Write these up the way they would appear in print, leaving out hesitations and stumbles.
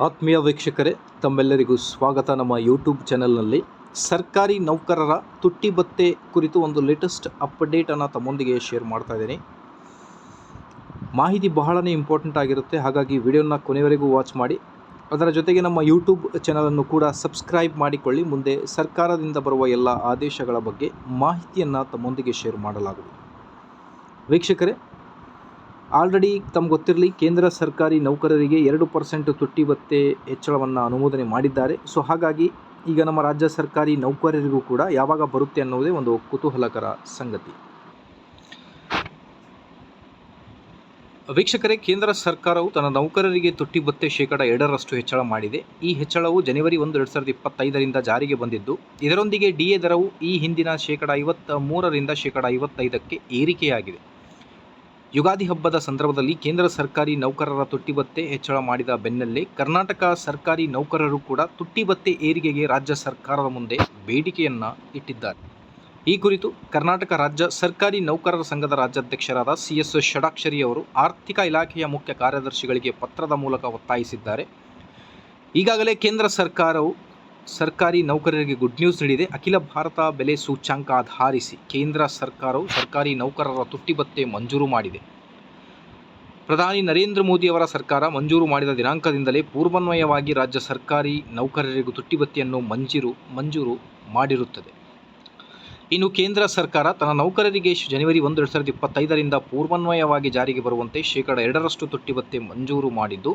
ಆತ್ಮೀಯ ವೀಕ್ಷಕರೇ, ತಮ್ಮೆಲ್ಲರಿಗೂ ಸ್ವಾಗತ. ನಮ್ಮ ಯೂಟ್ಯೂಬ್ ಚಾನೆಲ್ನಲ್ಲಿ ಸರ್ಕಾರಿ ನೌಕರರ ತುಟ್ಟಿ ಭತ್ಯೆ ಕುರಿತು ಒಂದು ಲೇಟೆಸ್ಟ್ ಅಪ್ಡೇಟನ್ನು ತಮ್ಮೊಂದಿಗೆ ಶೇರ್ ಮಾಡ್ತಾ ಇದ್ದೀನಿ. ಮಾಹಿತಿ ಬಹಳನೇ ಇಂಪಾರ್ಟೆಂಟ್ ಆಗಿರುತ್ತೆ, ಹಾಗಾಗಿ ವಿಡಿಯೋನ ಕೊನೆಯವರೆಗೂ ವಾಚ್ ಮಾಡಿ. ಅದರ ಜೊತೆಗೆ ನಮ್ಮ ಯೂಟ್ಯೂಬ್ ಚಾನಲನ್ನು ಕೂಡ ಸಬ್ಸ್ಕ್ರೈಬ್ ಮಾಡಿಕೊಳ್ಳಿ. ಮುಂದೆ ಸರ್ಕಾರದಿಂದ ಬರುವ ಎಲ್ಲ ಆದೇಶಗಳ ಬಗ್ಗೆ ಮಾಹಿತಿಯನ್ನು ತಮ್ಮೊಂದಿಗೆ ಶೇರ್ ಮಾಡಲಾಗುವುದು. ವೀಕ್ಷಕರೇ, ಆಲ್ರೆಡಿ ತಮ್ಗೆ ಗೊತ್ತಿರಲಿ, ಕೇಂದ್ರ ಸರ್ಕಾರಿ ನೌಕರರಿಗೆ 2% ತುಟ್ಟಿ ಭತ್ಯೆ ಹೆಚ್ಚಳವನ್ನು ಅನುಮೋದನೆ ಮಾಡಿದ್ದಾರೆ. ಸೊ ಹಾಗಾಗಿ ಈಗ ನಮ್ಮ ರಾಜ್ಯ ಸರ್ಕಾರಿ ನೌಕರರಿಗೂ ಕೂಡ ಯಾವಾಗ ಬರುತ್ತೆ ಅನ್ನೋದೇ ಒಂದು ಕುತೂಹಲಕರ ಸಂಗತಿ. ವೀಕ್ಷಕರೇ, ಕೇಂದ್ರ ಸರ್ಕಾರವು ತನ್ನ ನೌಕರರಿಗೆ ತುಟ್ಟಿ ಭತ್ಯೆ 2% ಹೆಚ್ಚಳ ಮಾಡಿದೆ. ಈ ಹೆಚ್ಚಳವು ಜನವರಿ 1, 2025ರಿಂದ ಜಾರಿಗೆ ಬಂದಿದ್ದು, ಇದರೊಂದಿಗೆ ಡಿಎ ದರವು ಈ ಹಿಂದಿನ 53% 55%ಕ್ಕೆ ಏರಿಕೆಯಾಗಿದೆ. ಯುಗಾದಿ ಹಬ್ಬದ ಸಂದರ್ಭದಲ್ಲಿ ಕೇಂದ್ರ ಸರ್ಕಾರಿ ನೌಕರರ ತುಟ್ಟಿ ಭತ್ಯೆ ಹೆಚ್ಚಳ ಮಾಡಿದ ಬೆನ್ನಲ್ಲೇ ಕರ್ನಾಟಕ ಸರ್ಕಾರಿ ನೌಕರರು ಕೂಡ ತುಟ್ಟಿ ಭತ್ಯೆ ಏರಿಕೆಗೆ ರಾಜ್ಯ ಸರ್ಕಾರದ ಮುಂದೆ ಬೇಡಿಕೆಯನ್ನು ಇಟ್ಟಿದ್ದಾರೆ. ಈ ಕುರಿತು ಕರ್ನಾಟಕ ರಾಜ್ಯ ಸರ್ಕಾರಿ ನೌಕರರ ಸಂಘದ ರಾಜ್ಯಾಧ್ಯಕ್ಷರಾದ CS ಷಡಾಕ್ಷರಿ ಅವರು ಆರ್ಥಿಕ ಇಲಾಖೆಯ ಮುಖ್ಯ ಕಾರ್ಯದರ್ಶಿಗಳಿಗೆ ಪತ್ರದ ಮೂಲಕ ಒತ್ತಾಯಿಸಿದ್ದಾರೆ. ಈಗಾಗಲೇ ಕೇಂದ್ರ ಸರ್ಕಾರವು ಸರ್ಕಾರಿ ನೌಕರರಿಗೆ ಗುಡ್ ನ್ಯೂಸ್ ನೀಡಿದೆ. ಅಖಿಲ ಭಾರತ ಬೆಲೆ ಸೂಚ್ಯಂಕ ಆಧರಿಸಿ ಕೇಂದ್ರ ಸರ್ಕಾರವು ಸರ್ಕಾರಿ ನೌಕರರ ತುಟ್ಟಿ ಭತ್ಯೆ ಮಂಜೂರು ಮಾಡಿದೆ. ಪ್ರಧಾನಿ ನರೇಂದ್ರ ಮೋದಿ ಅವರ ಸರ್ಕಾರ ಮಂಜೂರು ಮಾಡಿದ ದಿನಾಂಕದಿಂದಲೇ ಪೂರ್ವಾನ್ವಯವಾಗಿ ರಾಜ್ಯ ಸರ್ಕಾರಿ ನೌಕರರಿಗೂ ತುಟ್ಟಿ ಭತ್ಯೆಯನ್ನು ಮಂಜೂರು ಮಾಡಿರುತ್ತದೆ. ಇನ್ನು ಕೇಂದ್ರ ಸರ್ಕಾರ ತನ್ನ ನೌಕರರಿಗೆ ಜನವರಿ 1, 2025ರಿಂದ ಪೂರ್ವಾನ್ವಯವಾಗಿ ಜಾರಿಗೆ ಬರುವಂತೆ 2% ತುಟ್ಟಿ ಭತ್ಯೆ ಮಂಜೂರು ಮಾಡಿದ್ದು,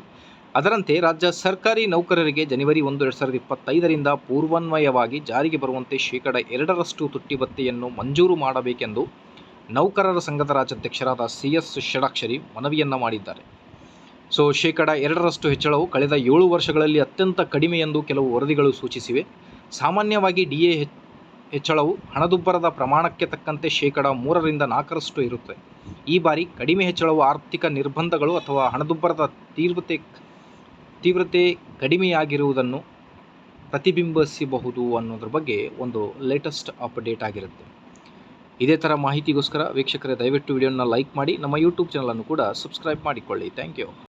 ಅದರಂತೆ ರಾಜ್ಯ ಸರ್ಕಾರಿ ನೌಕರರಿಗೆ ಜನವರಿ 1, 2025ರಿಂದ ಪೂರ್ವಾನ್ವಯವಾಗಿ ಜಾರಿಗೆ ಬರುವಂತೆ 2% ತುಟ್ಟಿ ಭತ್ಯೆಯನ್ನು ಮಂಜೂರು ಮಾಡಬೇಕೆಂದು ನೌಕರರ ಸಂಘದ ರಾಜ್ಯಾಧ್ಯಕ್ಷರಾದ CS ಷಡಾಕ್ಷರಿ ಮನವಿಯನ್ನು ಮಾಡಿದ್ದಾರೆ. ಸೊ 2% ಹೆಚ್ಚಳವು ಕಳೆದ 7 ವರ್ಷಗಳಲ್ಲಿ ಅತ್ಯಂತ ಕಡಿಮೆ ಎಂದು ಕೆಲವು ವರದಿಗಳು ಸೂಚಿಸಿವೆ. ಸಾಮಾನ್ಯವಾಗಿ ಡಿಎ ಹೆಚ್ಚಳವು ಹಣದುಬ್ಬರದ ಪ್ರಮಾಣಕ್ಕೆ ತಕ್ಕಂತೆ 3ರಿಂದ 4% ಇರುತ್ತೆ. ಈ ಬಾರಿ ಕಡಿಮೆ ಹೆಚ್ಚಳವು ಆರ್ಥಿಕ ನಿರ್ಬಂಧಗಳು ಅಥವಾ ಹಣದುಬ್ಬರದ ತೀವ್ರತೆ ಕಡಿಮೆಯಾಗಿರುವುದನ್ನು ಪ್ರತಿಬಿಂಬಿಸಬಹುದು ಅನ್ನೋದ್ರ ಬಗ್ಗೆ ಒಂದು ಲೇಟೆಸ್ಟ್ ಅಪ್ಡೇಟ್ ಆಗಿರುತ್ತೆ. ಇದೇ ಥರ ಮಾಹಿತಿಗೋಸ್ಕರ ವೀಕ್ಷಕರೇ, ದಯವಿಟ್ಟು ವಿಡಿಯೋನ ಲೈಕ್ ಮಾಡಿ, ನಮ್ಮ ಯೂಟ್ಯೂಬ್ ಚಾನಲನ್ನು ಕೂಡ ಸಬ್ಸ್ಕ್ರೈಬ್ ಮಾಡಿಕೊಳ್ಳಿ. Thank you.